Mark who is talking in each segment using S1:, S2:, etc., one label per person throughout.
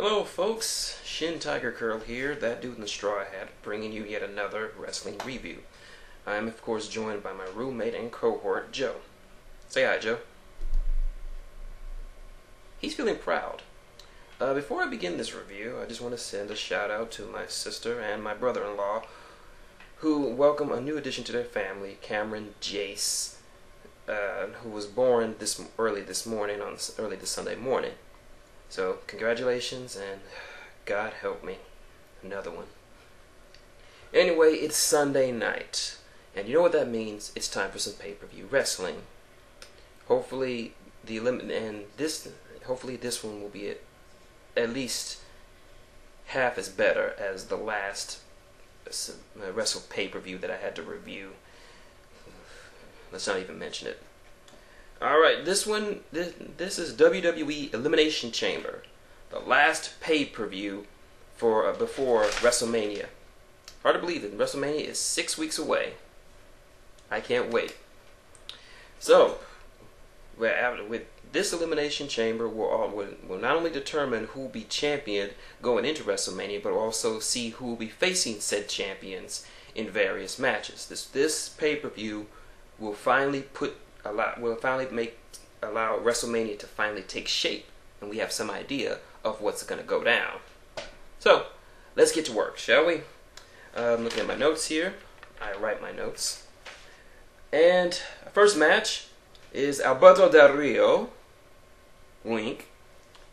S1: Hello folks, shintigercurl here, that dude in the straw hat, bringing you yet another wrestling review. I am of course joined by my roommate and cohort, Joe. Say hi, Joe. He's feeling proud. Before I begin this review, I just want to send a shout out to my sister and my brother-in-law who welcome a new addition to their family, Cameron Jace, who was born early this Sunday morning. So, congratulations, and God help me. Another one. Anyway, it's Sunday night, and you know what that means? It's time for some pay-per-view wrestling. Hopefully, this one will be at least half as better as the last wrestle pay-per-view that I had to review. Let's not even mention it. Alright, this is WWE Elimination Chamber, the last pay-per-view before WrestleMania. Hard to believe it, WrestleMania is 6 weeks away. I can't wait. So, with this Elimination Chamber, will not only determine who will be champion going into WrestleMania, but also see who will be facing said champions in various matches. This pay-per-view will finally allow WrestleMania to finally take shape, and we have some idea of what's going to go down. So, let's get to work, shall we? I'm looking at my notes here. I write my notes. And first match is Alberto Del Rio, wink,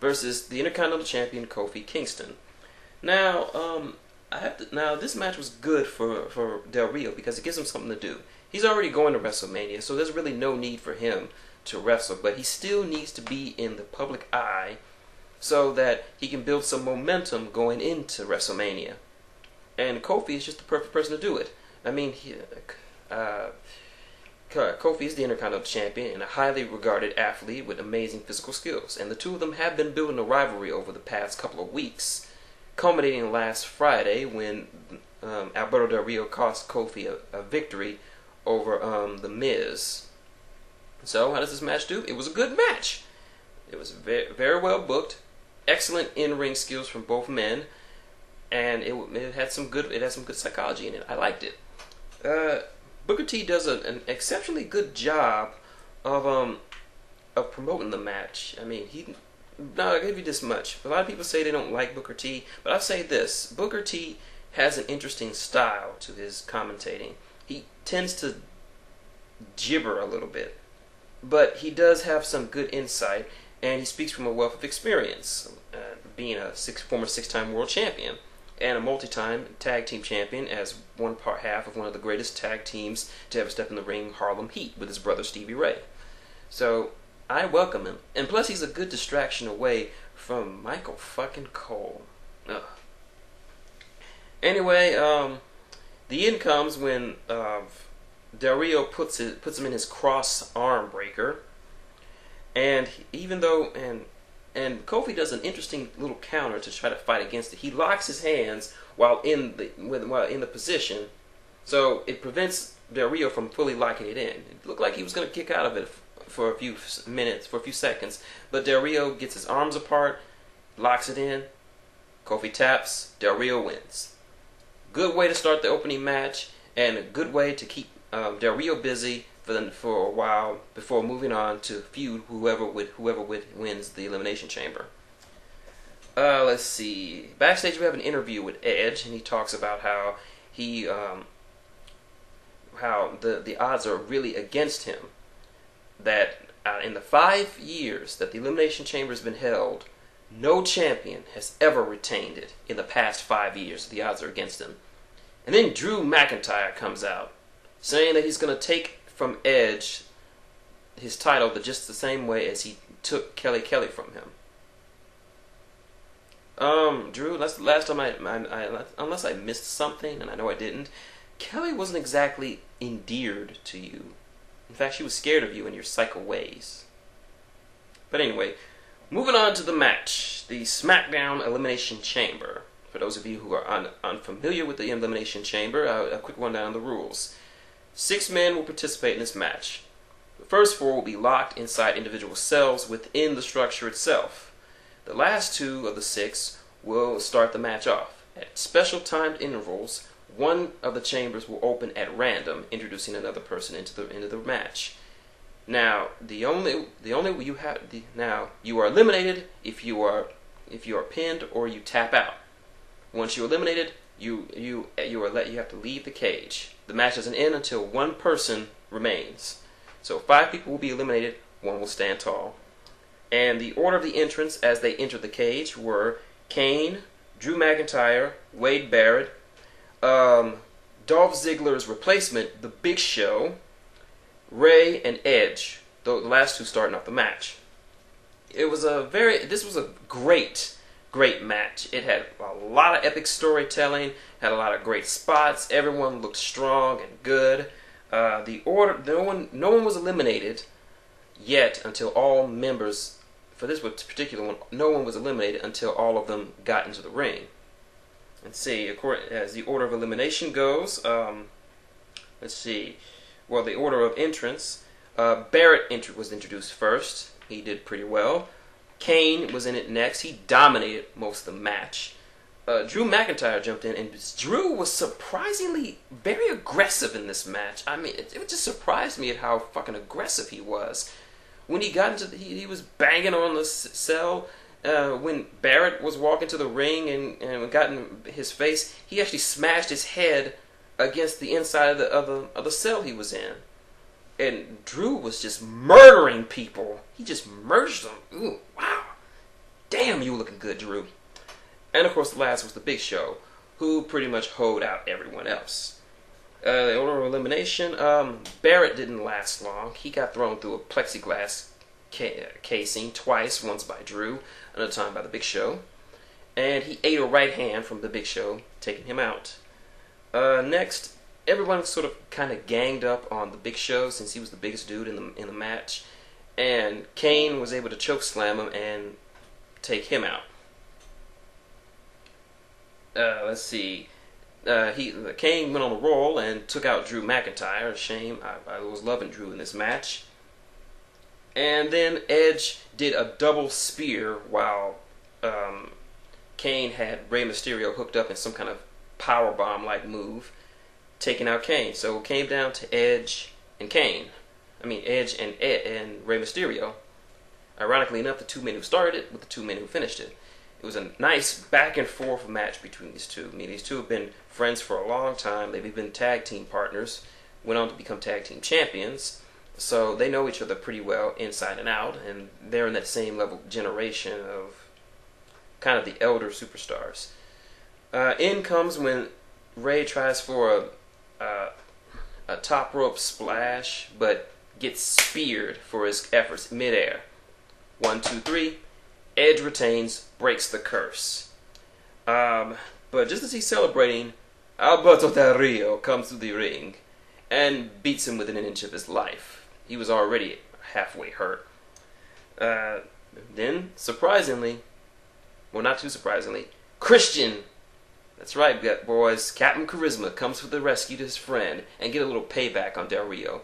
S1: versus the Intercontinental Champion Kofi Kingston. Now, this match was good for Del Rio because it gives him something to do. He's already going to WrestleMania, so there's really no need for him to wrestle, but he still needs to be in the public eye so that he can build some momentum going into WrestleMania. And Kofi is just the perfect person to do it. I mean, Kofi is the Intercontinental Champion and a highly regarded athlete with amazing physical skills, and the two of them have been building a rivalry over the past couple of weeks, culminating last Friday when Alberto Del Rio cost Kofi a victory over The Miz. So, how does this match do? It was a good match. It was very, very well booked, excellent in-ring skills from both men, and it had some good psychology in it. I liked it. Booker T does an exceptionally good job of promoting the match. I mean, I'll give you this much. A lot of people say they don't like Booker T, but I'll say this: Booker T has an interesting style to his commentating. He tends to gibber a little bit, but he does have some good insight, and he speaks from a wealth of experience, being a former six-time world champion and a multi-time tag team champion as half of one of the greatest tag teams to ever step in the ring, Harlem Heat, with his brother Stevie Ray. So I welcome him, and plus he's a good distraction away from Michael fucking Cole. Ugh. Anyway, the end comes when Del Rio puts him in his cross arm breaker, and Kofi does an interesting little counter to try to fight against it. He locks his hands while in the position, so it prevents Del Rio from fully locking it in. It looked like he was going to kick out of it for a few seconds, but Del Rio gets his arms apart, locks it in. Kofi taps. Del Rio wins. Good way to start the opening match, and a good way to keep Del Rio busy for a while before moving on to feud whoever wins the Elimination Chamber. Let's see. Backstage we have an interview with Edge, and he talks about how the odds are really against him. That in the 5 years that the Elimination Chamber has been held, no champion has ever retained it in the past 5 years. The odds are against him. And then Drew McIntyre comes out, saying that he's going to take from Edge his title just the same way as he took Kelly from him. Drew, that's the last time unless I missed something, and I know I didn't, Kelly wasn't exactly endeared to you. In fact, she was scared of you and your psycho ways. But anyway, moving on to the match, the SmackDown Elimination Chamber. For those of you who are unfamiliar with the Elimination Chamber, a quick rundown of the rules. 6 men will participate in this match. The first 4 will be locked inside individual cells within the structure itself. The last 2 of the 6 will start the match off. At special timed intervals, one of the chambers will open at random, introducing another person into the match. Now, now you are eliminated if you are pinned or you tap out. Once you're eliminated, you have to leave the cage. The match doesn't end until one person remains. So 5 people will be eliminated, 1 will stand tall. And the order of the entrants as they entered the cage were Kane, Drew McIntyre, Wade Barrett, Dolph Ziggler's replacement, The Big Show, Ray, and Edge. The last 2 starting off the match. This was a great match. It had a lot of epic storytelling, had a lot of great spots. Everyone looked strong and good. No one was eliminated yet until all members, for this particular one, no one was eliminated until all of them got into the ring. Let's see, as the order of elimination goes, let's see, well, the order of entrance, Barrett was introduced first. He did pretty well. Kane was in it next. He dominated most of the match. Drew McIntyre jumped in, and Drew was surprisingly very aggressive in this match. I mean, it just surprised me at how fucking aggressive he was. When he got into he was banging on the cell. When Barrett was walking to the ring and got in his face, he actually smashed his head against the inside of the cell he was in. And Drew was just murdering people. He just murdered them. Ooh, wow. Damn, you looking good, Drew. And of course, the last was The Big Show, who pretty much hoed out everyone else. The order of elimination, Barrett didn't last long. He got thrown through a plexiglass casing twice, once by Drew, another time by The Big Show. And he ate a right hand from The Big Show, taking him out. Next, everyone sort of kind of ganged up on The Big Show since he was the biggest dude in the match. And Kane was able to choke slam him and take him out. Let's see. Kane went on a roll and took out Drew McIntyre. A shame. I was loving Drew in this match. And then Edge did a double spear while Kane had Rey Mysterio hooked up in some kind of powerbomb-like move, taking out Kane. So it came down to Edge and Kane. I mean, Edge and Rey Mysterio. Ironically enough, the 2 men who started it with the 2 men who finished it. It was a nice back and forth match between these two. I mean, these two have been friends for a long time. They've been tag team partners, went on to become tag team champions. So they know each other pretty well inside and out, and they're in that same level generation of kind of the elder superstars. In comes when Ray tries for a top rope splash, but gets speared for his efforts midair. 1, 2, 3. Edge retains, breaks the curse. But just as he's celebrating, Alberto Del Rio comes to the ring and beats him within an inch of his life. He was already halfway hurt. Then, surprisingly, well, not too surprisingly, Christian, that's right, boys, Captain Charisma comes for the rescue to his friend and get a little payback on Del Rio.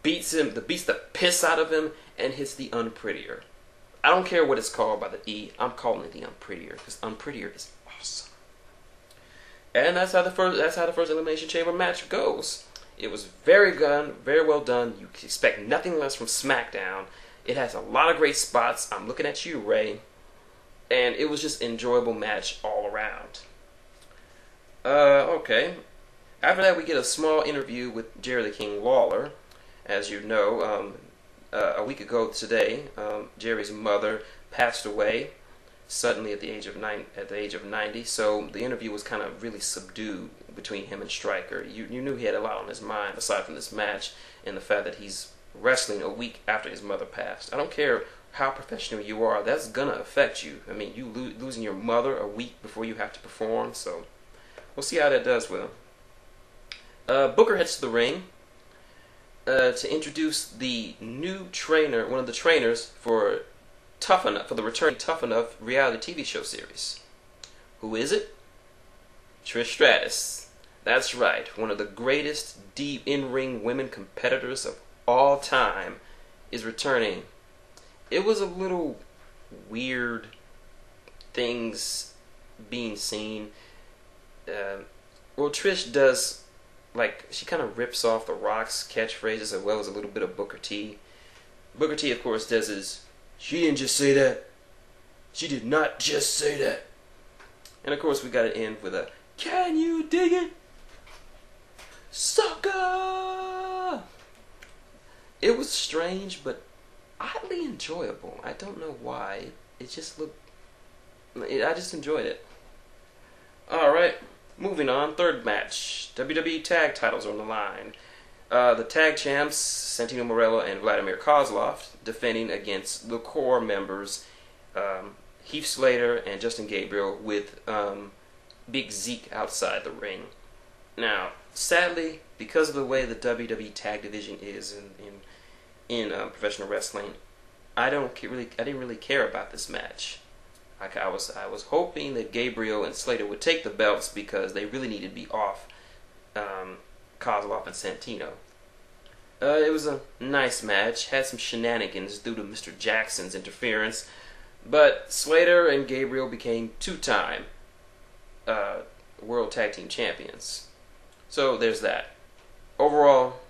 S1: Beats the piss out of him and hits the Unprettier. I don't care what it's called by the E. I'm calling it the Unprettier because Unprettier is awesome. And that's how the first Elimination Chamber match goes. It was very well done. You can expect nothing less from SmackDown. It has a lot of great spots. I'm looking at you, Ray. And it was just an enjoyable match all around. Okay. After that, we get a small interview with Jerry the King Lawler. As you know, a week ago today, Jerry's mother passed away suddenly at the age of 90. So the interview was kind of really subdued between him and Stryker. You knew he had a lot on his mind aside from this match and the fact that he's wrestling a week after his mother passed. I don't care how professional you are, that's gonna affect you. I mean, you losing your mother a week before you have to perform. So we'll see how that does with him. Booker heads to the ring to introduce the new trainer, one of the trainers for the returning Tough Enough reality TV show series. Who is it? Trish Stratus. That's right, one of the greatest deep in-ring women competitors of all time is returning. It was a little weird things being seen. Well, Trish does, like, she kind of rips off The Rock's catchphrases as well as a little bit of Booker T. Booker T, of course, does his, "She didn't just say that. She did not just say that." And of course, we got to end with a, "Can you dig it, sucker?" It was strange, but oddly enjoyable. I don't know why. It just looked... I just enjoyed it. Alright, moving on. Third match. WWE Tag titles on the line. The tag champs, Santino Marella and Vladimir Kozlov, defending against the core members, Heath Slater and Justin Gabriel, with Big Zeke outside the ring. Now, sadly, because of the way the WWE Tag Division is in professional wrestling, I didn't really care about this match. I was hoping that Gabriel and Slater would take the belts because they really needed to be off Kozlov and Santino. It was a nice match, had some shenanigans due to Mr. Jackson's interference, but Slater and Gabriel became two-time World Tag Team Champions. So there's that. Overall,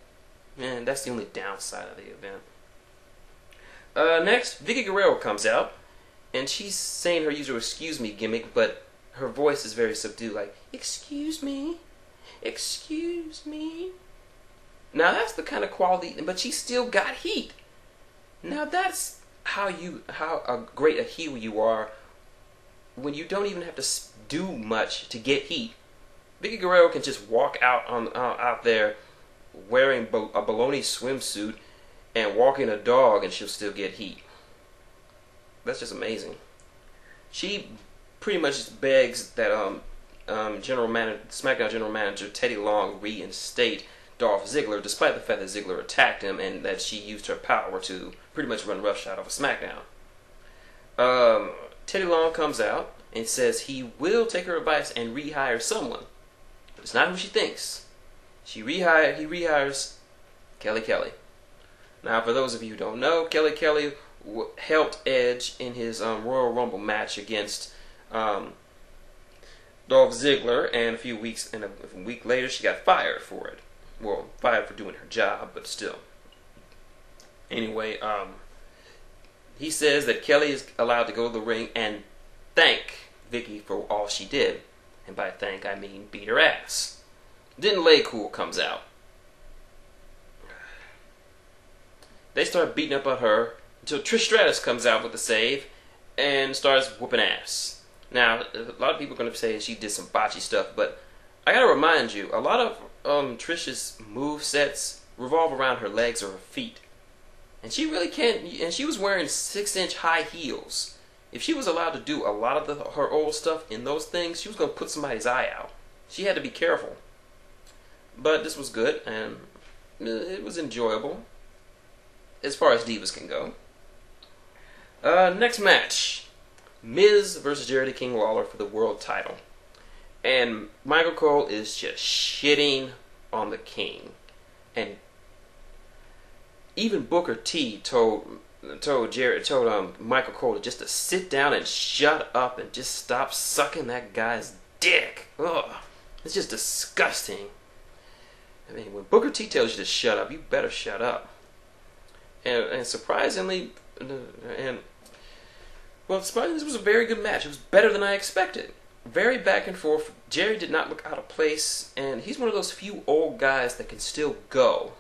S1: man, that's the only downside of the event. Next, Vickie Guerrero comes out, and she's saying her usual "excuse me" gimmick, but her voice is very subdued, like, "Excuse me, excuse me." Now that's the kind of quality, but she still got heat. Now that's how great a heel you are when you don't even have to do much to get heat. Vickie Guerrero can just walk out there wearing a baloney swimsuit and walking a dog, and she'll still get heat. That's just amazing. She pretty much just begs that SmackDown General Manager Teddy Long reinstate Dolph Ziggler, despite the fact that Ziggler attacked him and that she used her power to pretty much run roughshod off of SmackDown. Teddy Long comes out and says he will take her advice and rehire someone. But it's not who she thinks. He rehires Kelly. Now, for those of you who don't know, Kelly helped Edge in his Royal Rumble match against Dolph Ziggler, and a week later she got fired for it. Well, fired for doing her job, but still. Anyway, he says that Kelly is allowed to go to the ring and thank Vickie for all she did. And by thank, I mean beat her ass. Then Lay Cool comes out. They start beating up on her until Trish Stratus comes out with a save and starts whooping ass. Now, a lot of people are going to say she did some botchy stuff, but I gotta remind you, a lot of Trish's move sets revolve around her legs or her feet. And she really can't, and she was wearing 6-inch high heels. If she was allowed to do a lot of her old stuff in those things, she was going to put somebody's eye out. She had to be careful. But this was good, and it was enjoyable, as far as divas can go. Next match, Miz versus Jerry the King Lawler for the world title. And Michael Cole is just shitting on the King. And even Booker T told Michael Cole just to sit down and shut up and just stop sucking that guy's dick. Ugh, it's just disgusting. I mean, when Booker T tells you to shut up, you better shut up. And surprisingly, surprisingly, this was a very good match. It was better than I expected. Very back and forth. Jerry did not look out of place, and he's one of those few old guys that can still go.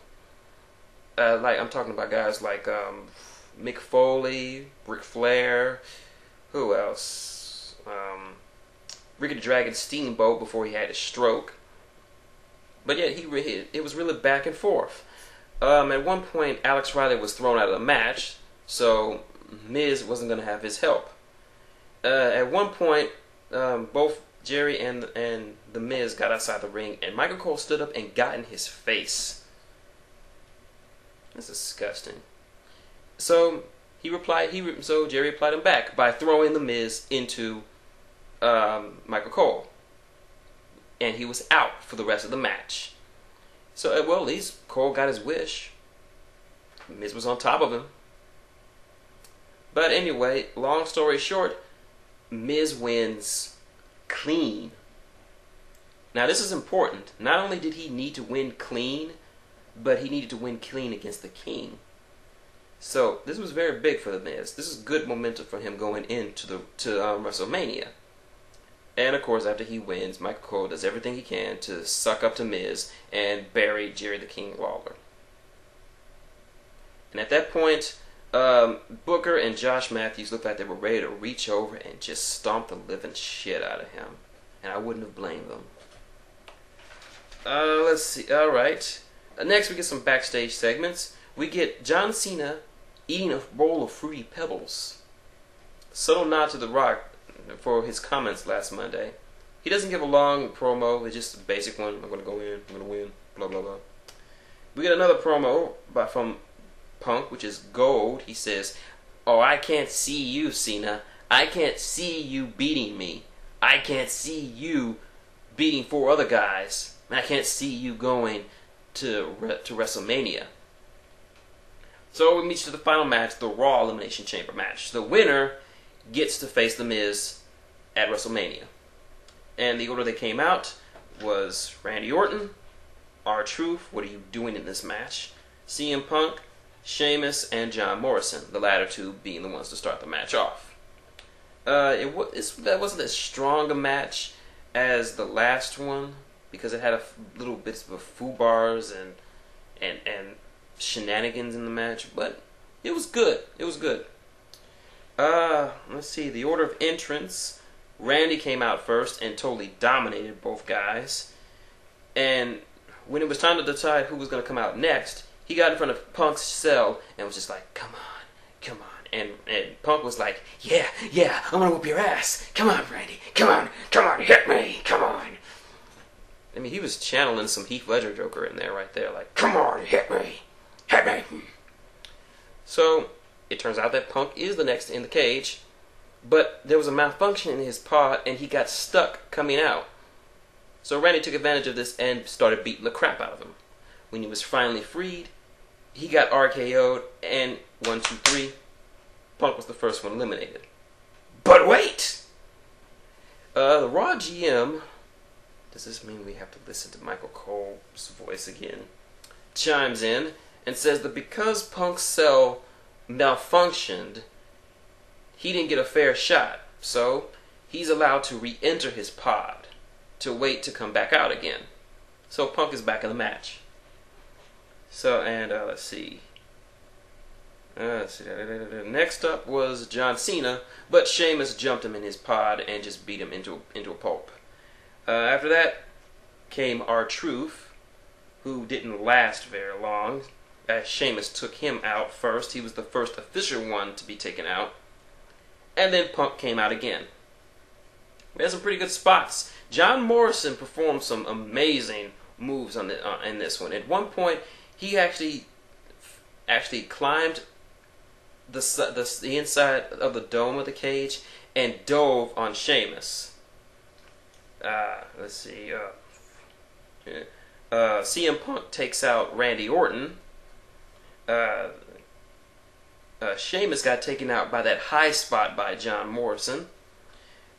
S1: Like, I'm talking about guys like Mick Foley, Ric Flair, who else? Ricky the Dragon Steamboat before he had his stroke. But yeah, it was really back and forth. At one point, Alex Riley was thrown out of the match, so Miz wasn't going to have his help. At one point, both Jerry and the Miz got outside the ring, and Michael Cole stood up and got in his face. That's disgusting. So so Jerry replied him back by throwing the Miz into Michael Cole, and he was out for the rest of the match. So at least Cole got his wish. Miz was on top of him. But anyway, long story short, Miz wins clean. Now this is important. Not only did he need to win clean, but he needed to win clean against the King. So this was very big for the Miz. This is good momentum for him going into WrestleMania. And of course, after he wins, Michael Cole does everything he can to suck up to Miz and bury Jerry the King Lawler. And at that point, Booker and Josh Matthews looked like they were ready to reach over and just stomp the living shit out of him. And I wouldn't have blamed them. Let's see. All right. Next, we get some backstage segments. We get John Cena eating a bowl of Fruity Pebbles. Subtle nod to The Rock for his comments last Monday. He doesn't give a long promo. It's just a basic one. I'm going to go in. I'm going to win. Blah, blah, blah. We get another promo from Punk, which is gold. He says, "Oh, I can't see you, Cena. I can't see you beating me. I can't see you beating 4 other guys. I can't see you going to WrestleMania." So we meet to the final match, the Raw Elimination Chamber match. The winner gets to face The Miz at WrestleMania. And the order they came out was Randy Orton, R-Truth, what are you doing in this match? CM Punk, Sheamus, and John Morrison, the latter two being the ones to start the match off. That wasn't as strong a match as the last one, because it had little bits of foo-bars and shenanigans in the match, but it was good. It was good. Let's see, the order of entrance. Randy came out first and totally dominated both guys. And when it was time to decide who was going to come out next, he got in front of Punk's cell and was just like, come on, come on. And Punk was like, yeah, I'm going to whoop your ass. Come on, Randy. Come on, hit me. Come on. I mean, he was channeling some Heath Ledger Joker in there right there. Like, come on, hit me. Hit me. So it turns out that Punk is the next in the cage, but there was a malfunction in his pod and he got stuck coming out. So Randy took advantage of this and started beating the crap out of him. When he was finally freed, he got RKO'd and 1, 2, 3, Punk was the first one eliminated. But wait! The Raw GM, does this mean we have to listen to Michael Cole's voice again? Chimes in and says that because Punk's cell malfunctioned, he didn't get a fair shot, so he's allowed to re-enter his pod to wait to come back out again. So Punk is back in the match. So, and let's see. Next up was John Cena, but Sheamus jumped him in his pod and just beat him into a pulp. After that came R-Truth, who didn't last very long, as Sheamus took him out first. He was the first official one to be taken out. And then Punk came out again. We had some pretty good spots. John Morrison performed some amazing moves in this one. At one point, he actually climbed the inside of the dome of the cage and dove on Sheamus. Let's see. CM Punk takes out Randy Orton. Sheamus got taken out by that high spot by John Morrison.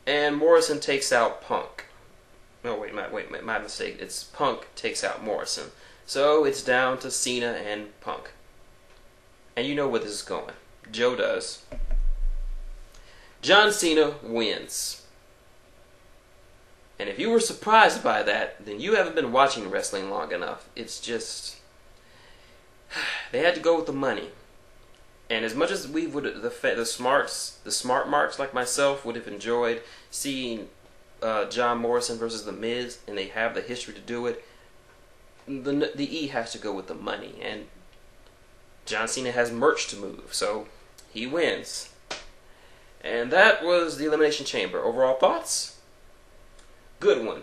S1: And Morrison takes out Punk. No, wait, my mistake. It's Punk takes out Morrison. So it's down to Cena and Punk. And you know where this is going. Joe does. John Cena wins. And if you were surprised by that, then you haven't been watching wrestling long enough. It's just, they had to go with the money. And as much as we would, the smart marks like myself would have enjoyed seeing John Morrison versus The Miz, and they have the history to do it, the E has to go with the money. And John Cena has merch to move, so he wins. And that was the Elimination Chamber. Overall thoughts? Good one.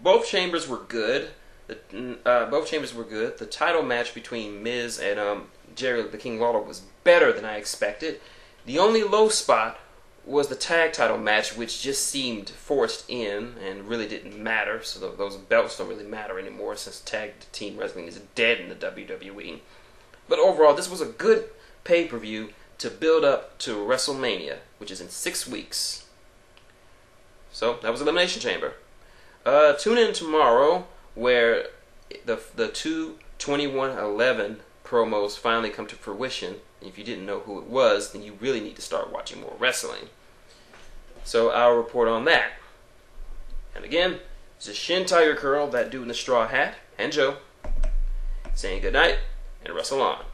S1: Both chambers were good. The title match between Miz and Jerry the King Lawler was better than I expected. The only low spot was the tag title match, which just seemed forced in and really didn't matter. So those belts don't really matter anymore since tag team wrestling is dead in the WWE. But overall, this was a good pay-per-view to build up to WrestleMania, which is in 6 weeks. So that was Elimination Chamber. Tune in tomorrow where the two 2111 promos finally come to fruition. If you didn't know who it was, then you really need to start watching more wrestling. So I'll report on that. And again, this is Shintigercurl, that dude in the straw hat, and Joe, saying good night and wrestle on.